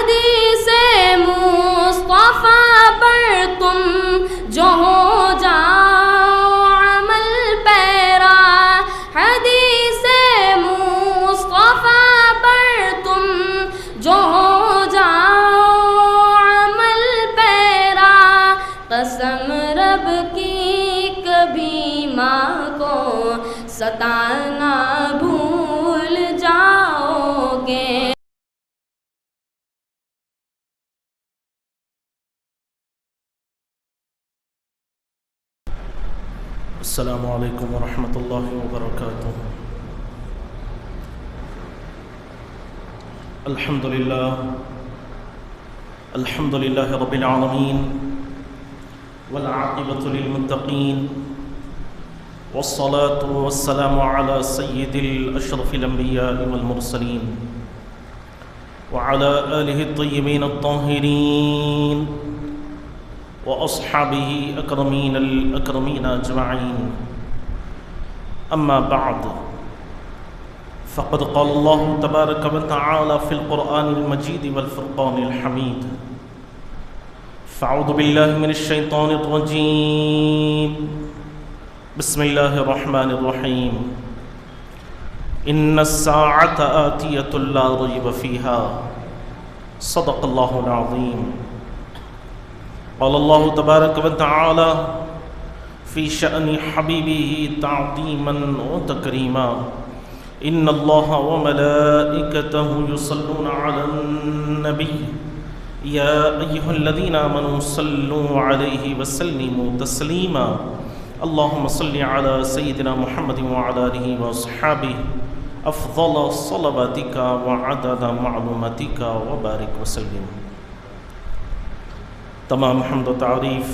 حدیث مصطفیٰ پر تم جو ہو جاؤ عمل پیرا، حدیث مصطفیٰ پر تم جو ہو جاؤ عمل پیرا، قسم رب کی کبھی ماں کو ستانا بھول جاؤ گے۔ السلام علیکم ورحمۃ اللہ وبرکاتہ۔ الحمد للہ رب العالمین، والعاقبۃ للمتقین، والصلاة والسلام على سید الاشرف الانبیاء والمرسلین، وعلى آلہ الطیبین الطاہرین، وأصحابه أكرمين الأكرمين أجمعين، أما بعد، فقد قال الله تبارك وتعالى في القرآن المجيد والفرقان الحميد، فأعوذ بالله من الشيطان الرجيم، بسم الله الرحمن الرحيم، إن الساعة آتية لا ريب فيها، صدق الله العظيم۔ قال الله تبارك وتعالى في شأن حبيبه تعظيما وتكريما، إن الله وملائكته يصلون على النبي يا أيها الذين آمنوا صلوا عليه وسلموا تسليما، اللهم صل على سيدنا محمد وعلى آله وأصحابه أفضل صلواتك وعدد معلوماتك وبارك وسلم۔ تمام حمد و تعریف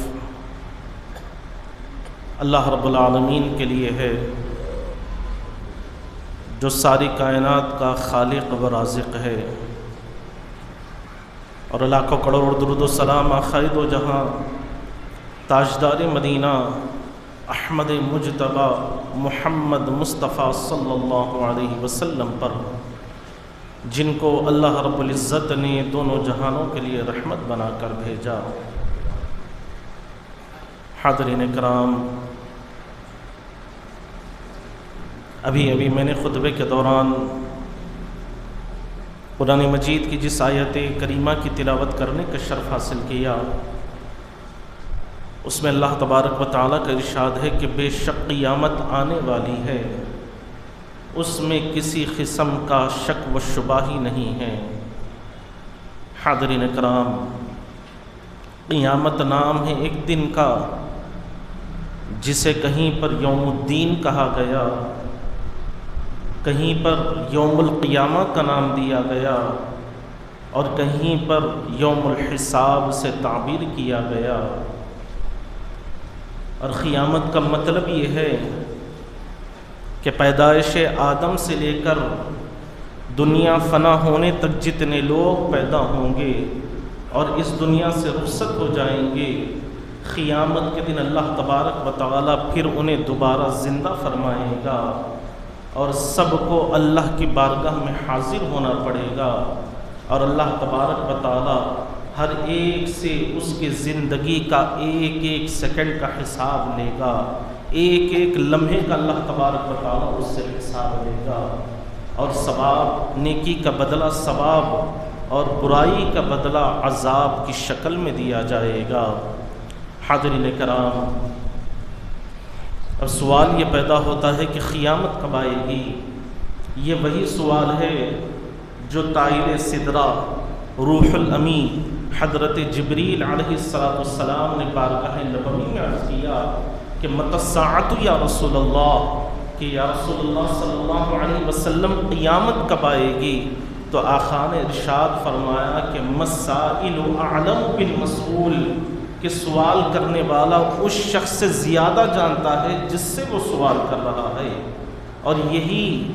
اللہ رب العالمین کے لیے ہے، جو ساری کائنات کا خالق و رازق ہے، اور لاکھوں کروڑ درود و سلام آخر دو جہاں تاجدار مدینہ احمد مجتبی محمد مصطفیٰ صلی اللہ علیہ وسلم پر، جن کو اللہ رب العزت نے دونوں جہانوں کے لیے رحمت بنا کر بھیجا۔ حاضرین کرام، ابھی میں نے خطبے کے دوران قرآن مجید کی جس آیت کریمہ کی تلاوت کرنے کا شرف حاصل کیا، اس میں اللہ تبارک و تعالیٰ کا ارشاد ہے کہ بے شک قیامت آنے والی ہے، اس میں کسی قسم کا شک و شبہ ہی نہیں ہے۔ حاضرین کرام، قیامت نام ہے ایک دن کا جسے کہیں پر یوم الدین کہا گیا، کہیں پر یوم القیامہ کا نام دیا گیا، اور کہیں پر یوم الحساب سے تعبیر کیا گیا۔ اور قیامت کا مطلب یہ ہے کہ پیدائش آدم سے لے کر دنیا فنا ہونے تک جتنے لوگ پیدا ہوں گے اور اس دنیا سے رخصت ہو جائیں گے، قیامت کے دن اللہ تبارک و تعالیٰ پھر انہیں دوبارہ زندہ فرمائے گا، اور سب کو اللہ کی بارگاہ میں حاضر ہونا پڑے گا، اور اللہ تبارک و تعالیٰ ہر ایک سے اس کی زندگی کا ایک ایک سیکنڈ کا حساب لے گا، ایک ایک لمحے کا اللہ تبارک و تعالیٰ اس سے حساب لے گا، اور ثواب، نیکی کا بدلہ ثواب اور برائی کا بدلہ عذاب کی شکل میں دیا جائے گا۔ حاضرین کرام، اب سوال یہ پیدا ہوتا ہے کہ قیامت کب آئے گی؟ یہ وہی سوال ہے جو طائر سدرہ روح الامین حضرت جبریل علیہ السلام نے بارگاہ نبوی میں عرض کیا کہ متی الساعۃ یا رسول اللہ، کہ یا رسول اللہ صلی اللہ علیہ وسلم قیامت کب آئے گی؟ تو آقا نے ارشاد فرمایا کہ مسائل اعلم بالمسئول، کہ سوال کرنے والا اس شخص سے زیادہ جانتا ہے جس سے وہ سوال کر رہا ہے۔ اور یہی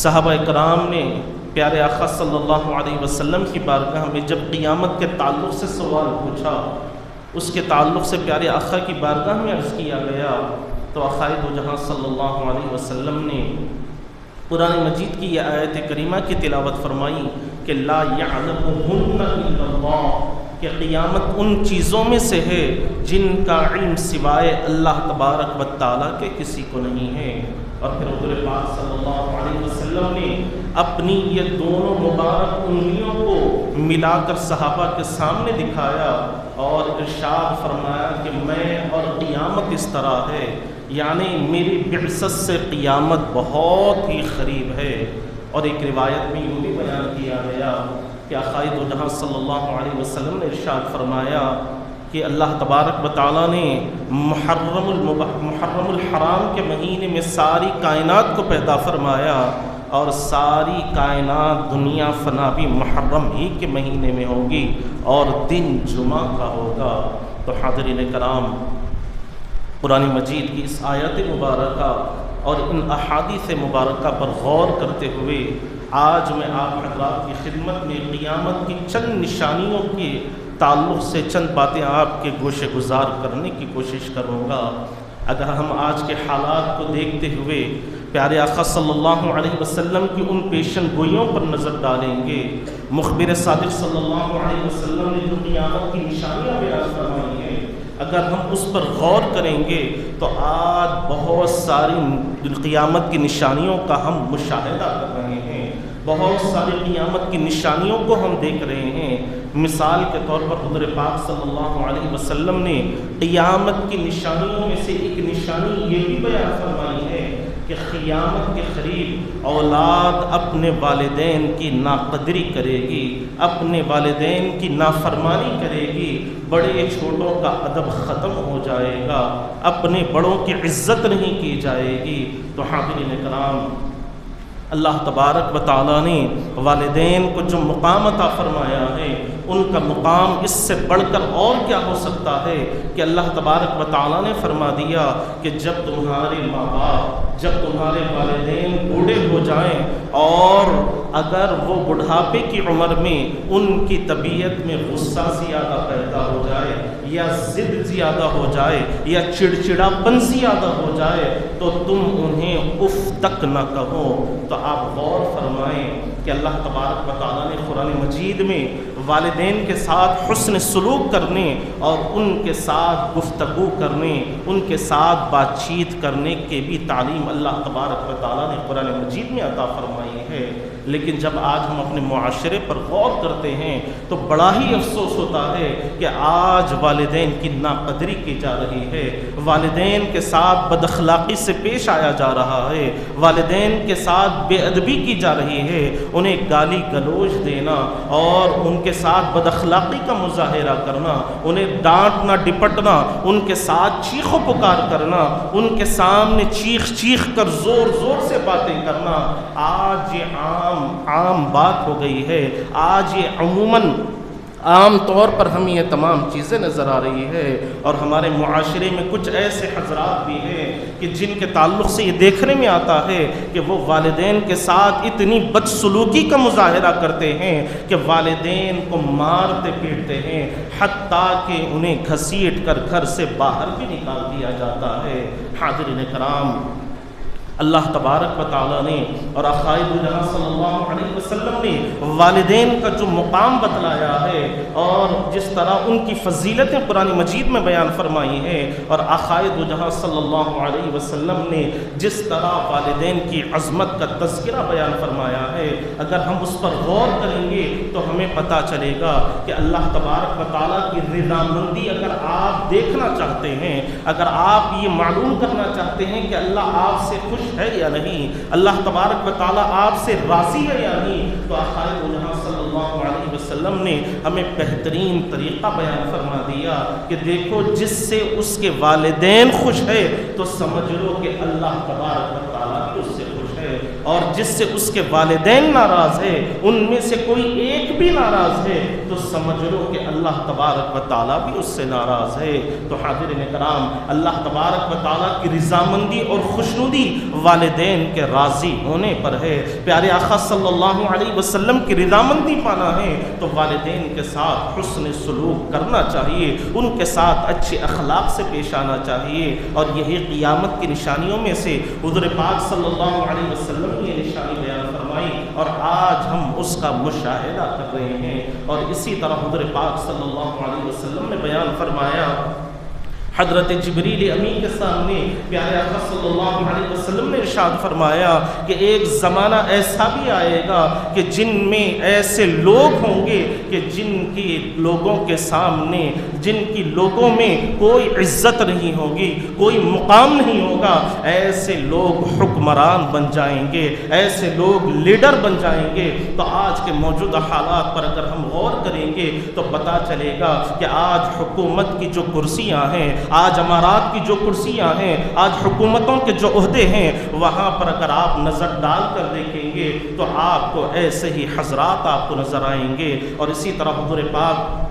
صحابہ کرام نے پیارے آقا صلی اللہ علیہ وسلم کی بارگاہ میں جب قیامت کے تعلق سے سوال پوچھا، اس کے تعلق سے پیارے آقا کی بارگاہ میں عرض کیا گیا، تو آقا دو جہاں صلی اللہ علیہ وسلم نے قرآن مجید کی یہ آیت کریمہ کی تلاوت فرمائی کہ لا یعلمہن الا اللہ، کہ قیامت ان چیزوں میں سے ہے جن کا علم سوائے اللہ تبارک و تعالیٰ کے کسی کو نہیں ہے۔ اور پھر حضور پاک صلی اللہ علیہ وسلم نے اپنی یہ دونوں مبارک انگلیوں کو ملا کر صحابہ کے سامنے دکھایا اور ارشاد فرمایا کہ میں اور قیامت اس طرح ہے، یعنی میری بعثت سے قیامت بہت ہی قریب ہے۔ اور ایک روایت میں یوں بھی بیان کیا گیا کہ آقائے دو جہاں صلی اللہ علیہ وسلم نے ارشاد فرمایا کہ اللہ تبارک و تعالیٰ نے محرم الحرام کے مہینے میں ساری کائنات کو پیدا فرمایا، اور ساری کائنات دنیا فنا بھی محرم ہی کے مہینے میں ہوگی اور دن جمعہ کا ہوگا۔ تو حاضرین کرام، قرآن مجید کی اس آیت مبارکہ اور ان احادیث مبارکہ پر غور کرتے ہوئے آج میں آپ حضرات کی خدمت میں قیامت کی چند نشانیوں کے تعلق سے چند باتیں آپ کے گوشے گزار کرنے کی کوشش کروں گا۔ اگر ہم آج کے حالات کو دیکھتے ہوئے پیارے آقا صلی اللہ علیہ وسلم کی ان پیشن گوئیوں پر نظر ڈالیں گے، مخبر صادق صلی اللہ علیہ وسلم نے جو قیامت کی نشانیاں بیان فرمائی ہیں، اگر ہم اس پر غور کریں گے تو آج بہت ساری قیامت کی نشانیوں کا ہم مشاہدہ کر رہے ہیں، بہت ساری قیامت کی نشانیوں کو ہم دیکھ رہے ہیں۔ مثال کے طور پر حضور پاک صلی اللہ علیہ وسلم نے قیامت کی نشانیوں میں سے ایک نشانی یہ بھی بیان فرمائی ہے کہ قیامت کے قریب اولاد اپنے والدین کی ناقدری کرے گی، اپنے والدین کی نافرمانی کرے گی، بڑے چھوٹوں کا ادب ختم ہو جائے گا، اپنے بڑوں کی عزت نہیں کی جائے گی۔ تو حاضرین کرام، اللہ تبارک و تعالیٰ نے والدین کو جو مقام عطا فرمایا ہے، ان کا مقام اس سے بڑھ کر اور کیا ہو سکتا ہے کہ اللہ تبارک و تعالیٰ نے فرما دیا کہ جب تمہارے ماں باپ، جب تمہارے والدین بوڑھے ہو جائیں اور اگر وہ بڑھاپے کی عمر میں ان کی طبیعت میں غصہ زیادہ پیدا ہو جائے یا ضد زیادہ ہو جائے یا چڑچڑاپن زیادہ ہو جائے تو تم انہیں اف تک نہ کہو۔ تو آپ غور فرمائیں کہ اللہ تبارک و تعالیٰ نے قرآن مجید میں والدین کے ساتھ حسن سلوک کرنے اور ان کے ساتھ گفتگو کرنے، ان کے ساتھ بات چیت کرنے کے بھی تعلیم اللہ تبارک و تعالیٰ نے قرآن مجید میں عطا فرمائی ہے۔ لیکن جب آج ہم اپنے معاشرے پر غور کرتے ہیں تو بڑا ہی افسوس ہوتا ہے کہ آج والدین کی ناقدری کی جا رہی ہے، والدین کے ساتھ بد اخلاقی سے پیش آیا جا رہا ہے، والدین کے ساتھ بے ادبی کی جا رہی ہے، انہیں گالی گلوچ دینا اور ان کے ساتھ بد اخلاقی کا مظاہرہ کرنا، انہیں ڈانٹنا ڈپٹنا، ان کے ساتھ چیخ و پکار کرنا، ان کے سامنے چیخ چیخ کر زور زور سے باتیں کرنا، آج یہ عام بات ہو گئی ہے۔ آج یہ عموماً عام طور پر ہمیں یہ تمام چیزیں نظر آ رہی ہے، اور ہمارے معاشرے میں کچھ ایسے حضرات بھی ہیں کہ جن کے تعلق سے یہ دیکھنے میں آتا ہے کہ وہ والدین کے ساتھ اتنی بدسلوکی کا مظاہرہ کرتے ہیں کہ والدین کو مارتے پیٹتے ہیں، حتیٰ کہ انہیں گھسیٹ کر گھر سے باہر بھی نکال دیا جاتا ہے۔ حاضرین کرام، اللہ تبارک و تعالیٰ نے اور آقائے دو جہاں صلی اللہ علیہ وسلم نے والدین کا جو مقام بتلایا ہے اور جس طرح ان کی فضیلتیں قرآن مجید میں بیان فرمائی ہیں، اور آقائے دو جہاں صلی اللہ علیہ وسلم نے جس طرح والدین کی عظمت کا تذکرہ بیان فرمایا ہے، اگر ہم اس پر غور کریں گے تو ہمیں پتہ چلے گا کہ اللہ تبارک و تعالیٰ کی رضامندی اگر آپ دیکھنا چاہتے ہیں، اگر آپ یہ معلوم کرنا چاہتے ہیں کہ اللہ آپ سے خوش ہے یا نہیں، اللہ تبارک و تعالیٰ آپ سے راضی ہے یا نہیں، تو آقائے دو جہاں صلی اللہ علیہ وسلم نے ہمیں بہترین طریقہ بیان فرما دیا کہ دیکھو، جس سے اس کے والدین خوش ہے تو سمجھ لو کہ اللہ تبارک و تعالیٰ بھی اس سے خوش ہے، اور جس سے اس کے والدین ناراض ہے، ان میں سے کوئی ایک بھی ناراض ہے، تو سمجھ لو کہ اللہ تبارک و تعالیٰ بھی اس سے ناراض ہے۔ تو حاضرین کرام، اللہ تبارک و تعالیٰ کی رضامندی اور خوشنودی والدین کے راضی ہونے پر ہے۔ پیارے آقا صلی اللہ علیہ وسلم کی رضامندی پانا ہے تو والدین کے ساتھ حسن سلوک کرنا چاہیے، ان کے ساتھ اچھے اخلاق سے پیش آنا چاہیے، اور یہی قیامت کی نشانیوں میں سے حضور پاک صلی اللہ علیہ وسلم نے یہ نشانی بیان فرمائی، اور آج ہم اس کا مشاہدہ کر رہے ہیں۔ اور اسی طرح حضور پاک صلی اللہ علیہ وسلم نے بیان فرمایا، حضرت جبریل امین کے سامنے پیارے آقا صلی اللہ علیہ وسلم نے ارشاد فرمایا کہ ایک زمانہ ایسا بھی آئے گا کہ جن میں ایسے لوگ ہوں گے کہ جن کی لوگوں کے سامنے، جن کی لوگوں میں کوئی عزت نہیں ہوگی، کوئی مقام نہیں ہوگا، ایسے لوگ حکمران بن جائیں گے، ایسے لوگ لیڈر بن جائیں گے۔ تو آج کے موجودہ حالات پر اگر ہم غور کریں گے تو پتہ چلے گا کہ آج حکومت کی جو کرسیاں ہیں، آج امارات کی جو کرسیاں ہیں، آج حکومتوں کے جو عہدے ہیں، وہاں پر اگر آپ نظر ڈال کر دیکھیں گے تو آپ کو ایسے ہی حضرات آپ کو نظر آئیں گے۔ اور اسی طرح حضور پاک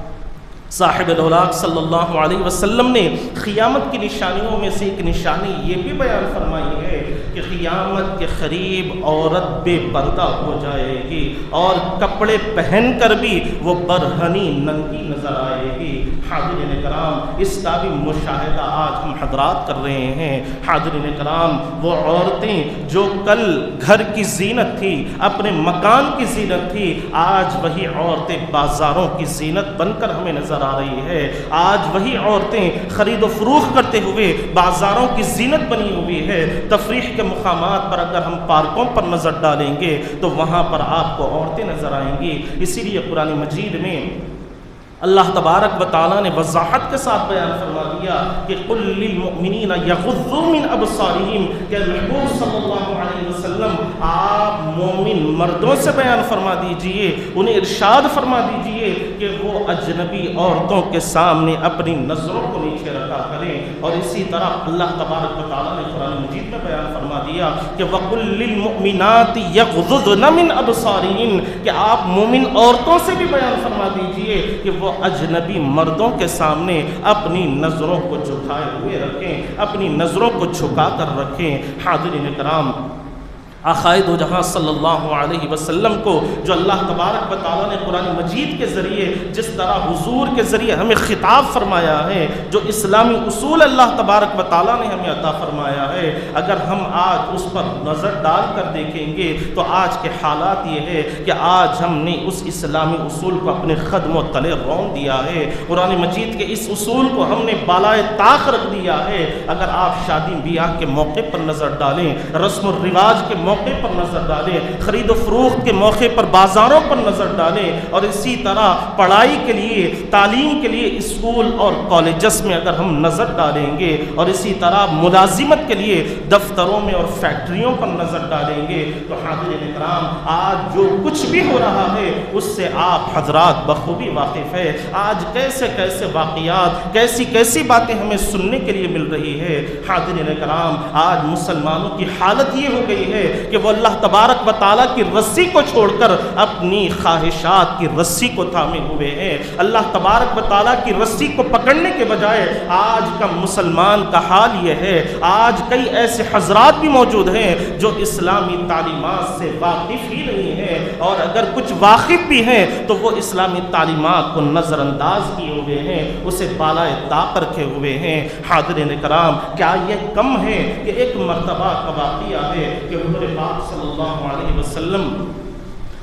صاحب الاولاق صلی اللہ علیہ وسلم نے قیامت کی نشانیوں میں سے ایک نشانی یہ بھی بیان فرمائی ہے کہ قیامت کے قریب عورت بے پردہ ہو جائے گی اور کپڑے پہن کر بھی وہ برہنی ننگی نظر آئے گی۔ حاضرین کرام، اس کا بھی مشاہدہ آج ہم حضرات کر رہے ہیں۔ حاضرین کرام، وہ عورتیں جو کل گھر کی زینت تھی، اپنے مکان کی زینت تھی، آج وہی عورتیں بازاروں کی زینت بن کر ہمیں نظر آ رہی ہے۔ آج وہی عورتیں خرید و فروخت کرتے ہوئے بازاروں کی زینت بنی ہوئی ہے۔ تفریح کے مقامات پر اگر ہم پارکوں پر نظر ڈالیں گے تو وہاں پر آپ کو عورتیں نظر آئیں گی۔ اسی لیے قرآن مجید میں اللہ تبارک و تعالیٰ نے وضاحت کے ساتھ بیان فرما دیا کہ قل للمؤمنین یغضوا من ابصارہم، کہ محبوب صلی اللہ علیہ وسلم آپ مومن مردوں سے بیان فرما دیجئے، انہیں ارشاد فرما دیجئے کہ وہ اجنبی عورتوں کے سامنے اپنی نظروں کو نیچے رکھا کریں۔ اور اسی طرح اللہ تبارک و تعالیٰ نے قرآن مجید میں بیان فرما دیا کہ وقل للمؤمنات یغضضن من ابصارہن، کہ آپ مومن عورتوں سے بھی بیان فرما دیجئے کہ وہ اجنبی مردوں کے سامنے اپنی نظروں کو جھکائے ہوئے رکھیں، اپنی نظروں کو جھکا کر رکھیں۔ حاضرین کرام، آقائے دو جہاں صلی اللہ علیہ وسلم کو جو اللہ تبارک و تعالیٰ نے قرآن مجید کے ذریعے جس طرح حضور کے ذریعے ہمیں خطاب فرمایا ہے، جو اسلامی اصول اللہ تبارک و تعالیٰ نے ہمیں عطا فرمایا ہے، اگر ہم آج اس پر نظر ڈال کر دیکھیں گے تو آج کے حالات یہ ہے کہ آج ہم نے اس اسلامی اصول کو اپنے قدم و تلے رون دیا ہے۔ قرآن مجید کے اس اصول کو ہم نے بالائے طاق رکھ دیا ہے۔ اگر آپ شادی بیاہ کے موقع پر نظر ڈالیں، رسم و رواج کے موقع پر نظر ڈالیں، خرید و فروخت کے موقع پر بازاروں پر نظر ڈالیں، اور اسی طرح پڑھائی کے لیے، تعلیم کے لیے اسکول اور کالجز میں اگر ہم نظر ڈالیں گے، اور اسی طرح ملازمت کے لیے دفتروں میں اور فیکٹریوں پر نظر ڈالیں گے، تو حاضرین کرام، آج جو کچھ بھی ہو رہا ہے اس سے آپ حضرات بخوبی واقف ہے۔ آج کیسے کیسے واقعات، کیسی کیسی باتیں ہمیں سننے کے لیے مل رہی ہے۔ حاضرین کرام، آج مسلمانوں کی حالت یہ ہو گئی ہے کہ وہ اللہ تبارک و تعالیٰ کی رسی کو چھوڑ کر اپنی خواہشات کی رسی کو تھامے ہوئے ہیں۔ اللہ تبارک و تعالیٰ کی رسی کو پکڑنے کے بجائے آج کا مسلمان کا حال یہ ہے، آج کئی ایسے حضرات بھی موجود ہیں جو اسلامی تعلیمات سے واقف ہی نہیں ہیں، اور اگر کچھ واقف بھی ہیں تو وہ اسلامی تعلیمات کو نظر انداز کیے ہوئے ہیں، اسے بالائے طاق رکھے ہوئے ہیں۔ حاضرین کرام، کیا یہ کم ہے کہ ایک مرتبہ کا واقعہ ہے کہ حضور پاک صلی اللہ علیہ وسلم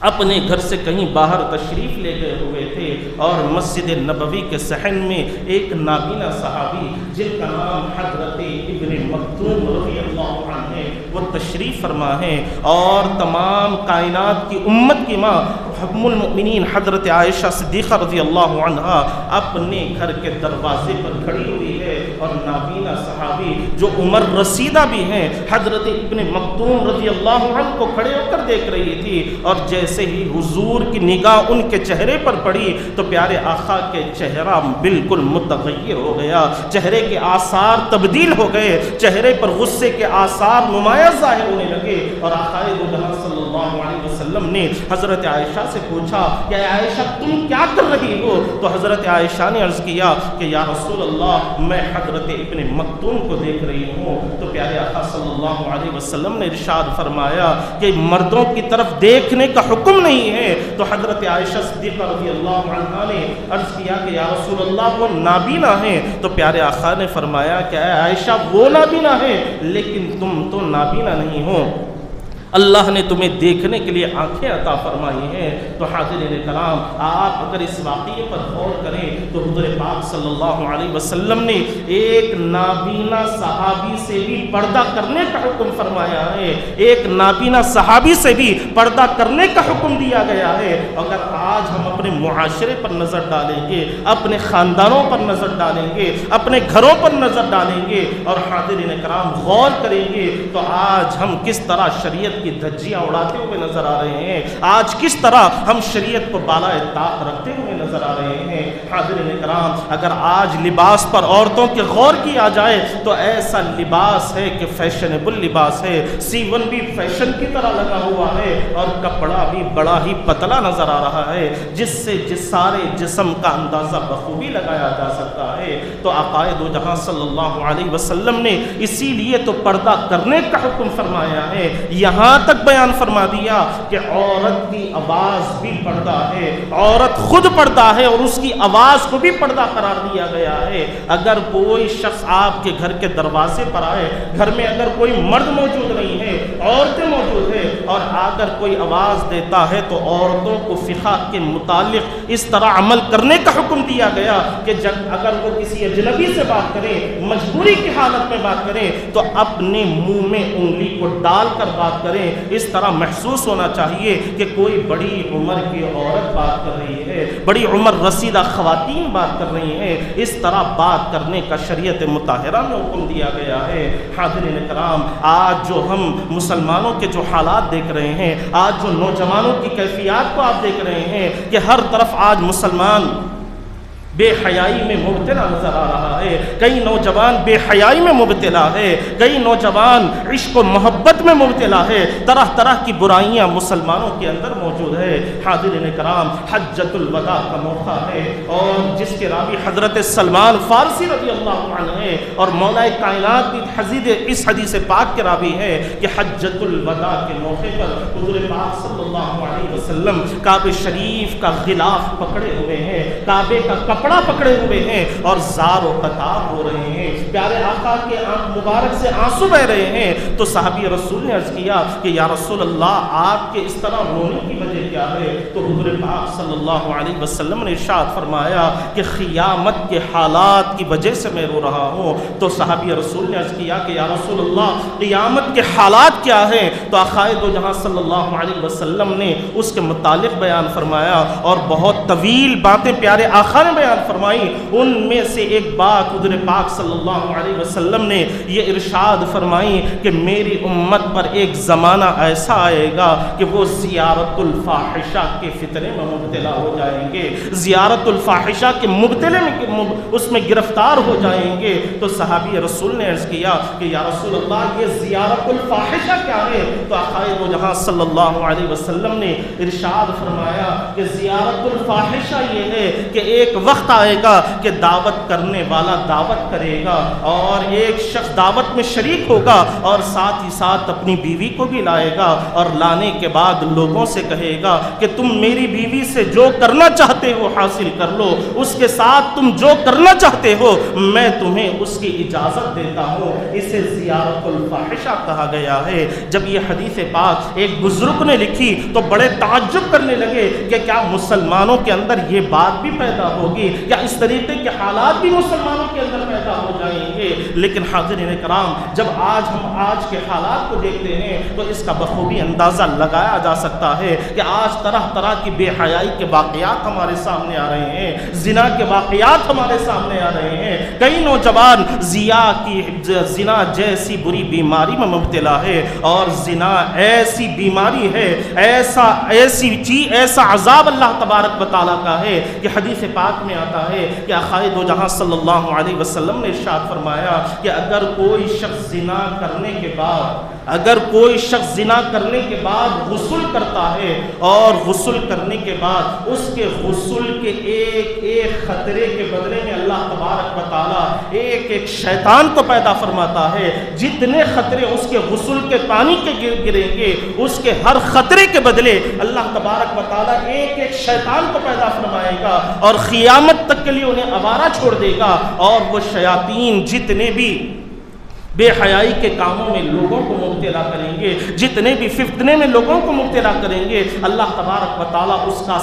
اپنے گھر سے کہیں باہر تشریف لے گئے ہوئے تھے، اور مسجد نبوی کے صحن میں ایک نابینا صحابی جن کا نام حضرت ابن مکتوم رضی اللہ عنہ ہے، وہ تشریف فرما ہیں، اور تمام کائنات کی امت کی ماں ام المؤمنین حضرت عائشہ صدیقہ رضی اللہ عنہا اپنے گھر کے دروازے پر کھڑی ہوئی ہے، اور نابینا صحابی جو عمر رسیدہ بھی ہیں حضرت ابن مکتوم رضی اللہ عنہ کو کھڑے ہو کر دیکھ رہی تھی، اور جیسے ہی حضور کی نگاہ ان کے چہرے پر پڑی تو پیارے آقا کے چہرہ بالکل متغیر ہو گیا، چہرے کے آثار تبدیل ہو گئے، چہرے پر غصے کے آثار نمایاں ظاہر ہونے لگے، اور آقا دو جہاں صلی اللہ علیہ وسلم نے حضرت عائشہ سے پوچھا کہ عائشہ تم کیا کر رہی ہو؟ تو حضرت عائشہ نے عرض کیا کہ یا رسول اللہ، میں حضرت ابن مکتوم کو دیکھ رہی ہوں۔ تو پیارے آقا صلی اللہ علیہ وسلم نے ارشاد فرمایا کہ مردوں کی طرف دیکھنے کا حکم نہیں ہے۔ تو حضرت عائشہ صدیقہ رضی اللہ عنہا نے عرض کیا کہ یا رسول اللہ، وہ نابینا ہیں۔ تو پیارے آقا نے فرمایا کہ اے عائشہ، وہ نابینا ہے لیکن تم تو نابینا نہیں ہو۔ اللہ نے تمہیں دیکھنے کے لیے آنکھیں عطا فرمائی ہیں۔ تو حاضرین کرام، آپ اگر اس واقعے پر غور کریں تو حضور پاک صلی اللہ علیہ وسلم نے ایک نابینا صحابی سے بھی پردہ کرنے کا حکم فرمایا ہے، ایک نابینا صحابی سے بھی پردہ کرنے کا حکم دیا گیا ہے۔ اگر آج ہم اپنے معاشرے پر نظر ڈالیں گے، اپنے خاندانوں پر نظر ڈالیں گے، اپنے گھروں پر نظر ڈالیں گے اور حاضرین کرام غور کریں گے تو آج ہم کس طرح شریعت کی دھجیاں اڑاتے ہوئے نظر آ رہے ہیں، آج کس طرح ہم شریعت کو بالائے طاق رکھتے ہوئے نظر آ رہے ہیں۔ حاضرین کرام، اگر آج لباس پر عورتوں کے غور کیا جائے تو ایسا لباس ہے کہ فیشنیبل لباس ہے، سیون بھی فیشن کی طرح لگا ہوا ہے اور کپڑا بھی بڑا ہی پتلا نظر آ رہا ہے، جس سے سارے جسم کا اندازہ بخوبی لگایا جا سکتا ہے۔ تو آقائے دو جہاں صلی اللہ علیہ وسلم نے اسی لیے تو پردہ کرنے کا حکم فرمایا ہے، یہاں تک بیان فرما دیا کہ عورت کی آواز بھی پردہ ہے، عورت خود پردہ ہے اور اس کی آواز کو بھی پردہ قرار دیا گیا ہے۔ اگر کوئی شخص آپ کے گھر کے دروازے پر آئے، گھر میں اگر کوئی مرد موجود نہیں ہے، عورتیں موجود ہیں، اور اگر کوئی آواز دیتا ہے تو عورتوں کو فقہ کے متعلق اس طرح عمل کرنے کا حکم دیا گیا کہ جب اگر وہ کسی اجنبی سے بات کریں، مجبوری کی حالت میں بات کریں تو اپنے منہ میں انگلی کو ڈال کر بات کریں، اس طرح محسوس ہونا چاہیے کہ کوئی بڑی عمر کی عورت بات کر رہی ہے، بڑی عمر رسیدہ خواتین بات کر رہی ہیں، اس طرح بات کرنے کا شریعت مطہرہ میں حکم دیا گیا ہے۔ حاضرین کرام، آج جو ہم مسلمانوں کے جو حالات دیکھ رہے ہیں، آج جو نوجوانوں کی کیفیات کو آپ دیکھ رہے ہیں کہ ہر طرف آج مسلمان بے حیائی میں مبتلا نظر آ رہا ہے، کئی نوجوان بے حیائی میں مبتلا ہے، کئی نوجوان عشق و محبت میں مبتلا ہے، طرح طرح کی برائیاں مسلمانوں کے اندر موجود ہے۔ حاضرین کرام، حجۃ الوداع کا موقع ہے اور جس کے راوی حضرت سلمان فارسی رضی اللہ عنہ ہے اور مولا کائنات کی اس حدیث پاک کے راوی ہے کہ حجۃ الوداع کے موقع پر حضور پاک صلی اللہ علیہ وسلم کعبہ شریف کا غلاف پکڑے ہوئے ہیں، کعبے کا کپڑا پکڑے ہوئے ہیں اور زار و قطار ہو رہے ہیں، پیارے آقا کے آنکھ مبارک سے آنسو بہ رہے ہیں۔ تو صحابی رسول نے عرض کیا کہ یا رسول اللہ، آپ کے اس طرح رونے کی وجہ کیا ہے؟ تو حضور پاک صلی اللہ علیہ وسلم نے ارشاد فرمایا کہ قیامت کے حالات کی وجہ سے میں رو رہا ہوں۔ تو صحابی رسول نے عرض کیا کہ یا رسول اللہ، قیامت کے حالات کیا ہیں؟ تو آقائے دو جہاں صلی اللہ علیہ وسلم نے اس کے متعلق بیان فرمایا اور بہت طویل باتیں پیارے آقا نے بیان فرمائی۔ ان میں سے ایک بات حضور پاک صلی اللہ علیہ وسلم نے یہ ارشاد فرمائی کہ میری امت پر ایک زمانہ ایسا آئے گا کہ وہ زیارت الفاحشہ کے فتنے میں مبتلا ہو جائیں گے، زیارت الفاحشہ کے مبتلے میں اس میں گرفتار ہو جائیں گے۔ تو صحابی رسول نے عرض کیا کہ یا رسول اللہ، یہ زیارت الفاحشہ کیا ہے؟ تو آقا دو جہاں صلی اللہ علیہ وسلم نے ارشاد فرمایا کہ زیارت الفاحشہ یہ ہے کہ ایک وقت آئے گا کہ دعوت کرنے والا دعوت کرے گا اور ایک شخص دعوت میں شریک ہوگا اور ساتھ ہی ساتھ اپنی بیوی کو بھی لائے گا اور لانے کے بعد لوگوں سے کہے گا کہ تم میری بیوی سے جو کرنا چاہتے ہو حاصل کر لو، اس کے ساتھ تم جو کرنا چاہتے ہو میں تمہیں اس کی اجازت دیتا ہوں۔ اسے زیارت الفاحشہ کہا گیا ہے۔ جب یہ حدیث پاک ایک بزرگ نے لکھی تو بڑے تعجب کرنے لگے کہ کیا مسلمانوں کے اندر یہ بات بھی پیدا ہوگی، کیا اس طریقے کے حالات بھی مسلمانوں کے اندر پیدا ہو جائیں گے؟ لیکن حاضرین کرام، جب ہم آج کے حالات کو دیکھتے ہیں تو اس کا بخوبی اندازہ لگایا جا سکتا ہے کہ آج طرح طرح کی بے حیائی کے واقعات ہمارے سامنے آ رہے ہیں، زنا کے واقعات ہمارے سامنے آ رہے ہیں۔ کئی نوجوان زنا جیسی بری بیماری میں مبتلا ہے اور زنا ایسی بیماری ہے، ایسی چیز، ایسا عذاب اللہ تبارک و تعالیٰ کا ہے کہ حدیث پاک میں آتا ہے کہ آقا دو جہاں صلی اللہ علیہ وسلم نے ارشاد فرمایا کہ اگر کوئی شخص زنا کرنے کے بعد غسل کرتا ہے اور غسل کرنے کے بعد اس کے غسل کے ایک ایک خطرے کے بدلے میں اللہ تبارک و تعالیٰ ایک ایک شیطان کو پیدا فرماتا ہے، جتنے خطرے اس کے غسل کے پانی کے گریں گے اس کے ہر خطرے کے بدلے اللہ تبارک و تعالیٰ ایک ایک شیطان کو پیدا فرمائے گا اور قیامت تک کے لیے انہیں آوارہ چھوڑ دے گا، اور وہ شیاطین جتنے بھی بے حیائی کے کاموں میں لوگوں کو مبتلا کریں گے، جتنے بھی فتنے میں لوگوں کو مبتلا کریں گے، اللہ تبارک و تعالیٰ اس کا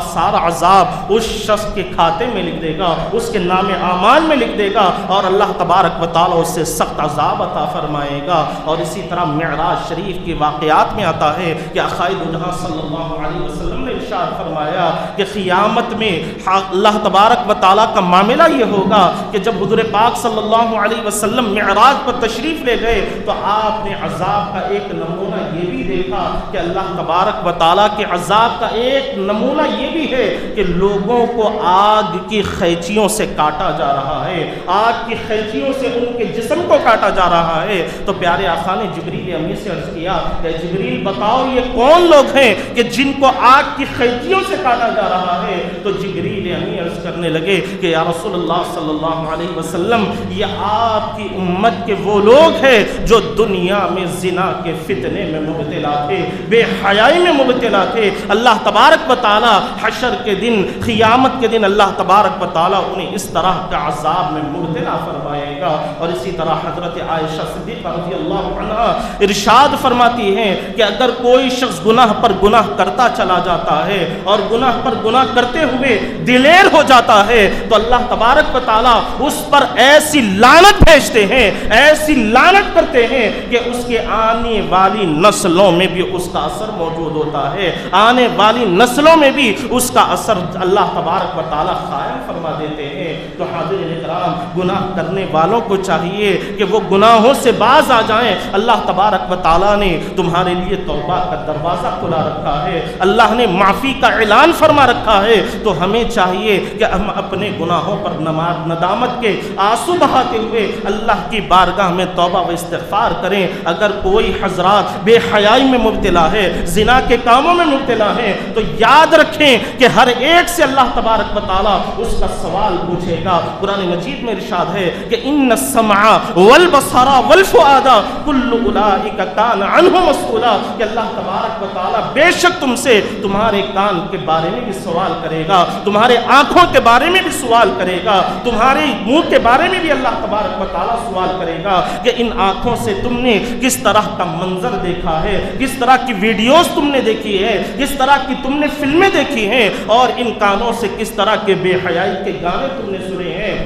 سارا عذاب اس شخص کے کھاتے میں لکھ دے گا، اس کے نام اعمال میں لکھ دے گا، اور اللہ تبارک و تعالیٰ اس سے سخت عذاب عطا فرمائے گا۔ اور اسی طرح معراج شریف کے واقعات میں آتا ہے کہ آقائے دو جہاں صلی اللہ علیہ وسلم نے ارشاد فرمایا کہ قیامت میں اللہ تبارک و تعالیٰ کا معاملہ یہ ہوگا کہ جب حضور پاک صلی اللہ علیہ وسلم معراج پر تشریف لے گئے تو آپ نے عذاب کا ایک نمونہ یہ بھی دیکھا کہ اللہ تبارک و تعالیٰ کے عذاب کا ایک نمونہ یہ بھی ہے کہ لوگوں کو آگ کی خیچیوں سے کاٹا جا رہا ہے، آگ کی خیچیوں سے ان کے جسم کو کاٹا جا رہا ہے۔ تو پیارے آقا نے جبریل امی سے عرض کیا کہ جبریل بتاؤ یہ کون لوگ ہیں کہ جن کو آگ کی خیچیوں سے کاٹا جا رہا ہے؟ تو جبریل امی عرض کرنے لگے کہ یا رسول اللہ صلی اللہ علیہ وسلم، یہ آپ کی امت کہ وہ لوگ ہیں جو دنیا میں زنا کے فتنے میں مبتلا تھے، بے حیائی میں مبتلا تھے۔ اللہ تبارک و تعالی حشر کے دن، قیامت کے دن اللہ تبارک و تعالی انہیں اس طرح کا عذاب میں مبتلا فرمائے گا۔ اور اسی طرح حضرت عائشہ صدیقہ رضی اللہ عنہا ارشاد فرماتی ہیں کہ اگر کوئی شخص گناہ پر گناہ کرتا چلا جاتا ہے اور گناہ پر گناہ کرتے ہوئے دلیر ہو جاتا ہے تو اللہ تبارک و تعالی اس پر ایسی لعنت بھیجتے ہیں، ایسی لعنت کرتے ہیں کہ اس کے آنے والی نسلوں میں بھی اس کا اثر موجود ہوتا ہے، آنے والی نسلوں میں بھی اس کا اثر اللہ تبارک و تعالی قائم فرما دیتے ہیں۔ تو حاضرین اکرام، گناہ کرنے والوں کو چاہیے کہ وہ گناہوں سے باز آ جائیں۔ اللہ تبارک و تعالی نے تمہارے لیے توبہ کا دروازہ کھلا رکھا ہے، اللہ نے معافی کا اعلان فرما رکھا ہے۔ تو ہمیں چاہیے کہ ہم اپنے گناہوں پر ندامت کے آنسو بہاتے ہوئے اللہ کی بارگاہ میں توبہ و استغفار کریں۔ اگر کوئی حضرات بے حیائی میں مبتلا ہے، زنا کے کاموں میں مبتلا ہے، تو یاد رکھیں کہ ہر ایک سے اللہ تبارک و تعالی اس کا سوال پوچھے گا۔ قرآن مجید میں ارشاد ہے کہ ان السمع والبصر والفؤاد کل اولئک کان عنہ مسئولا، کہ اللہ تبارک و تعالی بے شک تم سے تمہارے کان کے بارے میں بھی سوال کرے گا، تمہارے آنکھوں کے بارے میں بھی سوال کرے گا، تمہارے منہ کے بارے میں بھی اللہ تبارک و تعالی سوال کرے گا کہ ان آنکھوں سے تم نے کس طرح کا منظر دیکھا ہے، کس طرح کی ویڈیوز تم نے دیکھی ہے، کس طرح کی تم نے فلمیں دیکھی ہیں، اور ان کانوں سے کس طرح کے بے حیائی کے گانے تم نے سنے ہیں۔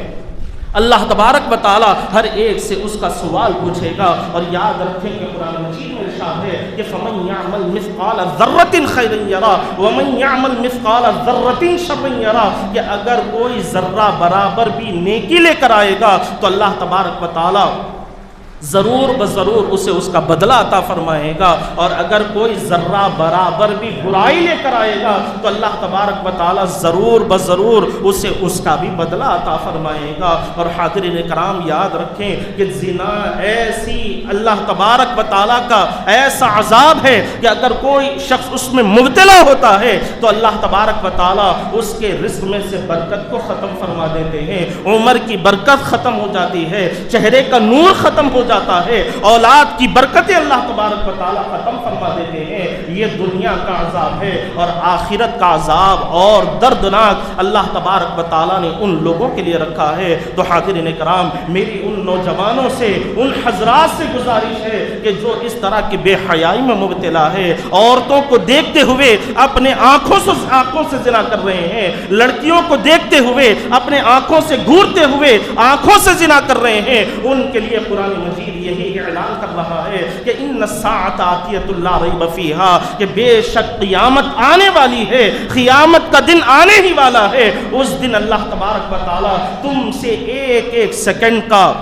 اللہ تبارک و تعالی ہر ایک سے اس کا سوال پوچھے گا۔ اور یاد رکھیں کہ قرآن مجید میں ارشاد ہے کہ فمن یعمل مثقال ذرۃ خیرا یرا ومن یعمل مثقال ذرۃ شرا یرا، کہ اگر کوئی ذرہ برابر بھی نیکی لے کر آئے گا تو اللہ تبارک و تعالی ضرور بضرور اسے اس کا بدلہ عطا فرمائے گا، اور اگر کوئی ذرہ برابر بھی برائی لے کر آئے گا تو اللہ تبارک و تعالی ضرور بضرور اسے اس کا بھی بدلہ عطا فرمائے گا۔ اور حاضرین کرام، یاد رکھیں کہ زنا ایسی اللہ تبارک و تعالی کا ایسا عذاب ہے کہ اگر کوئی شخص اس میں مبتلا ہوتا ہے تو اللہ تبارک و تعالی اس کے رزق میں سے برکت کو ختم فرما دیتے ہیں، عمر کی برکت ختم ہو جاتی ہے، چہرے کا نور ختم ہو جاتا ہے، اولاد کی برکتیں اللہ تبارک و تعالی ختم فرما دیتے ہیں۔ یہ دنیا کا عذاب ہے، اور آخرت کا عذاب اور دردناک اللہ تبارک و تعالی نے ان لوگوں کے لیے رکھا ہے۔ تو حاضرین کرام، میری ان نوجوانوں سے، ان حضرات سے گزارش ہے کہ جو اس طرح کی بے حیائی میں مبتلا ہے، عورتوں کو دیکھتے ہوئے اپنے آنکھوں سے زنا کر رہے ہیں، لڑکیوں کو دیکھتے ہوئے اپنے آنکھوں سے گھورتے ہوئے آنکھوں سے زنا کر رہے ہیں، ان کے لیے قرآن مجید یہی اعلان کر رہا ہے کہ ان الساعۃ آتیۃ لا ریب فیہا، کہ بے شک قیامت آنے والی ہے، قیامت کا دن آنے ہی والا ہے۔ اس دن اللہ تبارک و تعالی تم سے ایک ایک سیکنڈ کا،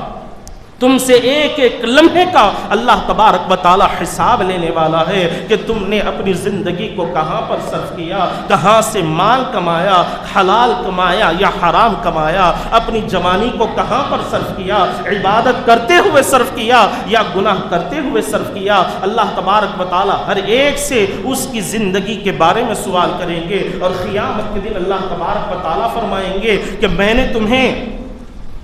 تم سے ایک ایک لمحے کا اللہ تبارک و تعالی حساب لینے والا ہے کہ تم نے اپنی زندگی کو کہاں پر صرف کیا، کہاں سے مال کمایا، حلال کمایا یا حرام کمایا، اپنی جوانی کو کہاں پر صرف کیا، عبادت کرتے ہوئے صرف کیا یا گناہ کرتے ہوئے صرف کیا۔ اللہ تبارک و تعالی ہر ایک سے اس کی زندگی کے بارے میں سوال کریں گے، اور قیامت کے دن اللہ تبارک و تعالی فرمائیں گے کہ میں نے تمہیں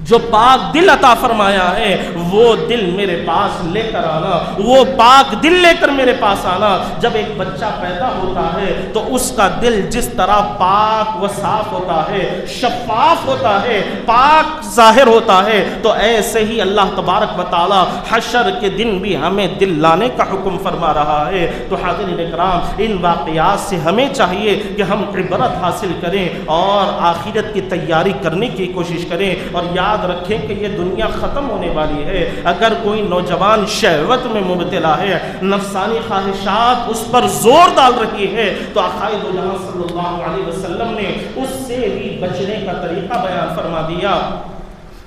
جو پاک دل عطا فرمایا ہے وہ دل میرے پاس لے کر آنا، وہ پاک دل لے کر میرے پاس آنا۔ جب ایک بچہ پیدا ہوتا ہے تو اس کا دل جس طرح پاک و صاف ہوتا ہے، شفاف ہوتا ہے، پاک ظاہر ہوتا ہے، تو ایسے ہی اللہ تبارک و تعالی حشر کے دن بھی ہمیں دل لانے کا حکم فرما رہا ہے۔ تو حاضرین اکرام، ان واقعات سے ہمیں چاہیے کہ ہم عبرت حاصل کریں اور آخرت کی تیاری کرنے کی کوشش کریں، اور یاد رکھیں کہ یہ دنیا ختم ہونے والی ہے۔ اگر کوئی نوجوان شہوت میں مبتلا ہے، نفسانی خواہشات اس پر زور ڈال رہی ہے، تو آقائے دو جہاں صلی اللہ علیہ وسلم نے اس سے بھی بچنے کا طریقہ بیان فرما دیا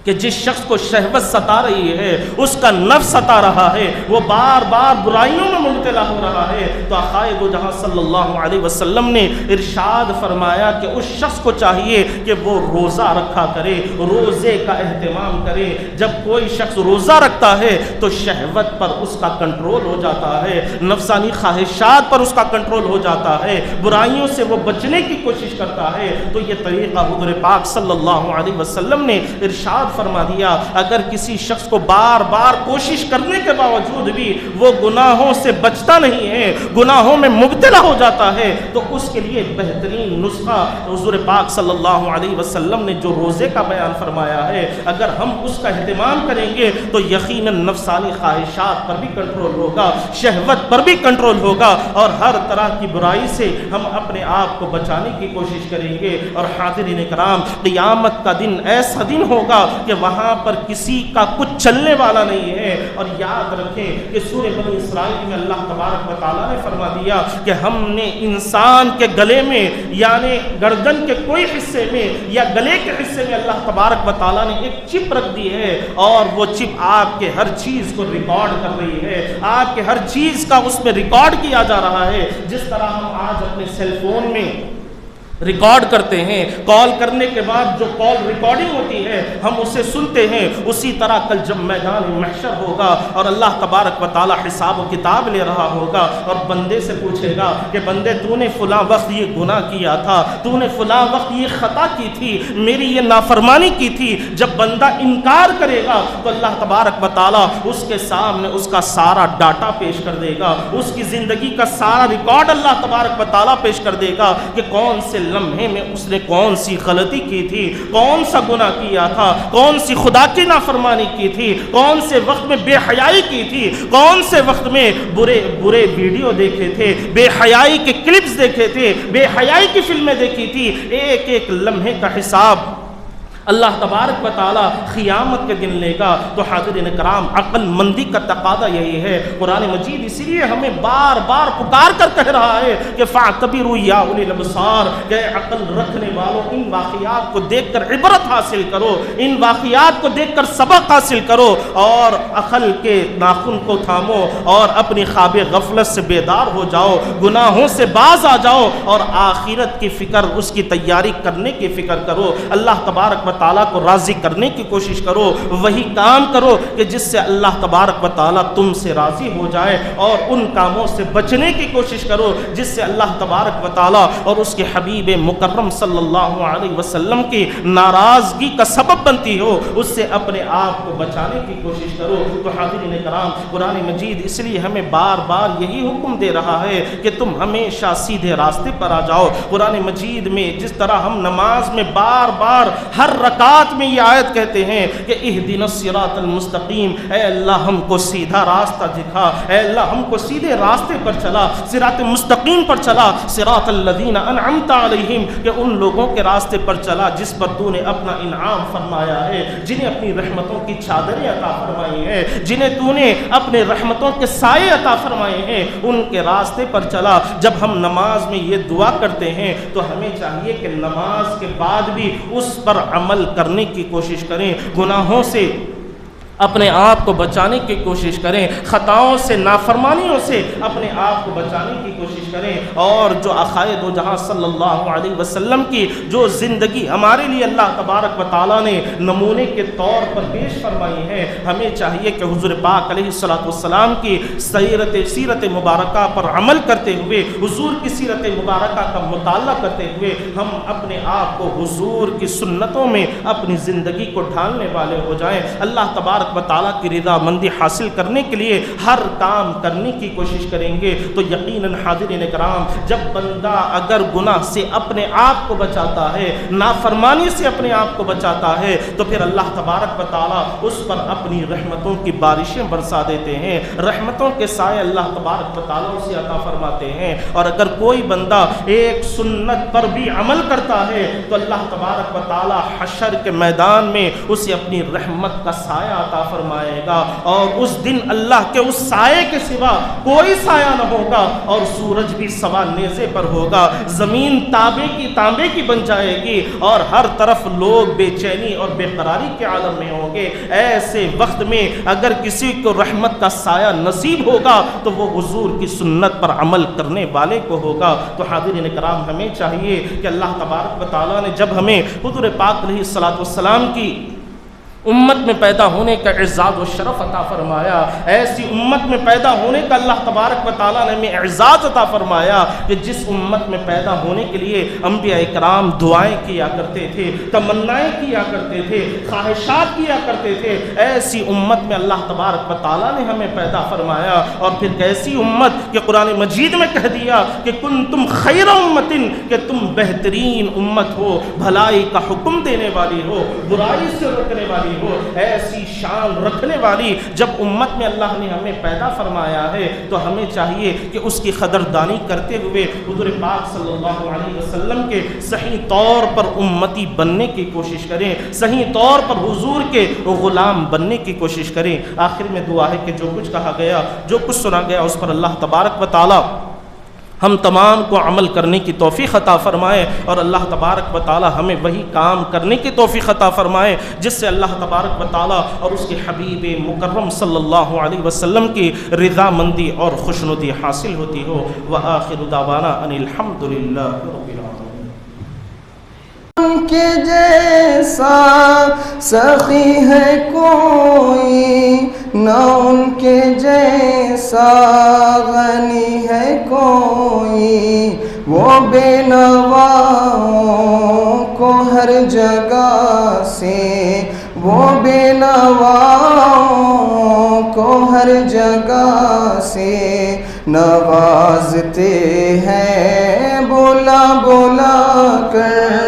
کہ جس شخص کو شہوت ستا رہی ہے، اس کا نفس ستا رہا ہے، وہ بار بار برائیوں میں مبتلا ہو رہا ہے، تو آقائے دو جہاں صلی اللہ علیہ وسلم نے ارشاد فرمایا کہ اس شخص کو چاہیے کہ وہ روزہ رکھا کرے، روزے کا اہتمام کرے۔ جب کوئی شخص روزہ رکھتا ہے تو شہوت پر اس کا کنٹرول ہو جاتا ہے، نفسانی خواہشات پر اس کا کنٹرول ہو جاتا ہے، برائیوں سے وہ بچنے کی کوشش کرتا ہے۔ تو یہ طریقہ حضور پاک صلی اللہ علیہ وسلم نے ارشاد فرما دیا۔ اگر کسی شخص کو بار بار کوشش کرنے کے باوجود بھی وہ گناہوں سے بچتا نہیں ہے، گناہوں میں مبتلا ہو جاتا ہے، تو اس کے لیے بہترین نسخہ حضور پاک صلی اللہ علیہ وسلم نے جو روزے کا بیان فرمایا ہے، اگر ہم اس کا اہتمام کریں گے تو یقیناً نفسانی خواہشات پر بھی کنٹرول ہوگا، شہوت پر بھی کنٹرول ہوگا، اور ہر طرح کی برائی سے ہم اپنے آپ کو بچانے کی کوشش کریں گے۔ اور حاضرین کرام، قیامت کا دن ایسا دن ہوگا کہ وہاں پر کسی کا کچھ چلنے والا نہیں ہے۔ اور یاد رکھیں کہ سورہ بنی اسرائیل میں اللہ تبارک و تعالیٰ نے فرما دیا کہ ہم نے انسان کے گلے میں، یعنی گردن کے کوئی حصے میں یا گلے کے حصے میں اللہ تبارک و تعالیٰ نے ایک چپ رکھ دی ہے، اور وہ چپ آپ کے ہر چیز کو ریکارڈ کر رہی ہے، آپ کے ہر چیز کا اس میں ریکارڈ کیا جا رہا ہے۔ جس طرح ہم آج اپنے سیل فون میں ریکارڈ کرتے ہیں، کال کرنے کے بعد جو کال ریکارڈنگ ہوتی ہے ہم اسے سنتے ہیں، اسی طرح کل جب میدان محشر ہوگا اور اللہ تبارک و تعالی حساب و کتاب لے رہا ہوگا اور بندے سے پوچھے گا کہ بندے تو نے فلاں وقت یہ گناہ کیا تھا، تو نے فلاں وقت یہ خطا کی تھی، میری یہ نافرمانی کی تھی، جب بندہ انکار کرے گا تو اللہ تبارک و تعالی اس کے سامنے اس کا سارا ڈاٹا پیش کر دے گا، اس کی زندگی کا سارا ریکارڈ اللہ تبارک و تعالی پیش کر دے گا کہ کون سے لمحے میں اس نے کون سی غلطی کی تھی، کون سا گناہ کیا تھا، کون سی خدا کی نافرمانی کی تھی، کون سے وقت میں بے حیائی کی تھی، کون سے وقت میں برے ویڈیو دیکھے تھے، بے حیائی کے کلپس دیکھے تھے، بے حیائی کی فلمیں دیکھی تھی۔ ایک ایک لمحے کا حساب اللہ تبارک و تعالی قیامت کے دن لے گا۔ تو حاضرین کرام، عقل مندی کا تقاضا یہی ہے۔ قرآن مجید اسی لیے ہمیں بار بار پکار کر کہہ رہا ہے کہ فَاعْتَبِرُوا يَا أُولِي الْأَبْصَارِ، کہ عقل رکھنے والوں ان واقعات کو دیکھ کر عبرت حاصل کرو، ان واقعات کو دیکھ کر سبق حاصل کرو، اور عقل کے ناخن کو تھامو اور اپنی خواب غفلت سے بیدار ہو جاؤ، گناہوں سے باز آ جاؤ، اور آخرت کی فکر، اس کی تیاری کرنے کی فکر کرو، اللہ تبارک و تعالیٰ کو راضی کرنے کی کوشش کرو، وہی کام کرو کہ جس سے اللہ تبارک و تعالیٰ تم سے راضی ہو جائے، اور ان کاموں سے بچنے کی کوشش کرو جس سے اللہ تبارک و تعالیٰ اور اس کے حبیب مکرم صلی اللہ علیہ وسلم کی ناراضگی کا سبب بنتی ہو، اس سے اپنے آپ کو بچانے کی کوشش کرو۔ تو حاضرین کرام، قرآن مجید اس لیے ہمیں بار بار یہی حکم دے رہا ہے کہ تم ہمیشہ سیدھے راستے پر آ جاؤ۔ قرآن مجید میں جس طرح ہم نماز میں بار بار ہر رکعت میں یہ آیت کہتے ہیں کہ اہدنا الصراط المستقیم، اے اللہ ہم کو سیدھا راستہ دکھا، اے اللہ ہم کو سیدھے راستے پر چلا، صراط مستقیم پر چلا، صراط الذین انعمت علیہم، کہ ان لوگوں کے راستے پر چلا جس پر تو نے اپنا انعام فرمایا ہے، جنہیں اپنی رحمتوں کی چادریں عطا فرمائی ہیں، جنہیں تو نے اپنے رحمتوں کے سائے عطا فرمائے ہیں، ان کے راستے پر چلا۔ جب ہم نماز میں یہ دعا کرتے ہیں تو ہمیں چاہیے کہ نماز کے بعد بھی اس پر عمل کرنے کی کوشش کریں، گناہوں سے اپنے آپ کو بچانے کی کوشش کریں، خطاؤں سے نافرمانیوں سے اپنے آپ کو بچانے کی کوشش کریں، اور جو عقائد و جہاں صلی اللہ علیہ وسلم کی جو زندگی ہمارے لیے اللہ تبارک و تعالیٰ نے نمونے کے طور پر پیش فرمائی ہے، ہمیں چاہیے کہ حضور پاک علیہ السلام کی سیرت مبارکہ پر عمل کرتے ہوئے، حضور کی سیرت مبارکہ کا مطالعہ کرتے ہوئے ہم اپنے آپ کو حضور کی سنتوں میں اپنی زندگی کو ڈھالنے والے ہو جائیں۔ اللہ تبارک و تعالیٰ کی رضا مندی حاصل کرنے کے لیے ہر کام کرنے کی کوشش کریں گے تو یقیناً حاضرین کرام، جب بندہ اگر گناہ سے اپنے آپ کو بچاتا ہے، نافرمانی سے اپنے آپ کو بچاتا ہے، تو پھر اللہ تبارک و تعالیٰ اس پر اپنی رحمتوں کی بارشیں برسا دیتے ہیں، رحمتوں کے سائے اللہ تبارک و تعالیٰ اسے عطا فرماتے ہیں۔ اور اگر کوئی بندہ ایک سنت پر بھی عمل کرتا ہے تو اللہ تبارک و تعالیٰ حشر کے میدان میں اسے اپنی رحمت کا سایہ عطا فرمائے گا، اور اس دن اللہ کے اس سائے کے سوا کوئی سایہ نہ ہوگا، اور سورج بھی سوا نیزے پر ہوگا، زمین تانبے کی بن جائے گی، اور ہر طرف لوگ بے چینی اور بے قراری کے عالم میں ہوں گے۔ ایسے وقت میں اگر کسی کو رحمت کا سایہ نصیب ہوگا تو وہ حضور کی سنت پر عمل کرنے والے کو ہوگا۔ تو حاضرین کرام، ہمیں چاہیے کہ اللہ تبارک و تعالیٰ نے جب ہمیں حضور پاک علیہ السلام کی امت میں پیدا ہونے کا اعزاز و شرف عطا فرمایا، ایسی امت میں پیدا ہونے کا اللہ تبارک و تعالیٰ نے ہمیں اعزاز عطا فرمایا کہ جس امت میں پیدا ہونے کے لیے انبیاء کرام دعائیں کیا کرتے تھے، تمنائیں کیا کرتے تھے، خواہشات کیا کرتے تھے، ایسی امت میں اللہ تبارک و تعالیٰ نے ہمیں پیدا فرمایا۔ اور پھر کیسی امت کہ قرآن مجید میں کہہ دیا کہ کنتم خیر امت، کہ تم بہترین امت ہو، بھلائی کا حکم دینے والی ہو، برائی سے روکنے والی ہو، ایسی شان رکھنے والی جب امت میں اللہ نے ہمیں پیدا فرمایا ہے تو ہمیں چاہیے کہ اس کی قدردانی کرتے ہوئے حضور پاک صلی اللہ علیہ وسلم کے صحیح طور پر امتی بننے کی کوشش کریں، صحیح طور پر حضور کے غلام بننے کی کوشش کریں۔ آخر میں دعا ہے کہ جو کچھ کہا گیا، جو کچھ سنا گیا، اس پر اللہ تبارک و تعالی ہم تمام کو عمل کرنے کی توفیق عطا فرمائے، اور اللہ تبارک و تعالی ہمیں وہی کام کرنے کی توفیق عطا فرمائے جس سے اللہ تبارک و تعالی اور اس کے حبیب مکرم صلی اللہ علیہ وسلم کی رضا مندی اور خوشنودی حاصل ہوتی ہو۔ وآخر دعوانا ان الحمد للہ رب العالمین۔ ان کے جیسا سخی ہے کوئی نہ، ان کے جیسا غنی ہے کوئی، وہ بے نواؤں کو ہر جگہ سے، وہ بے نواؤں کو ہر جگہ سے نوازتے ہیں، بولا بولا کر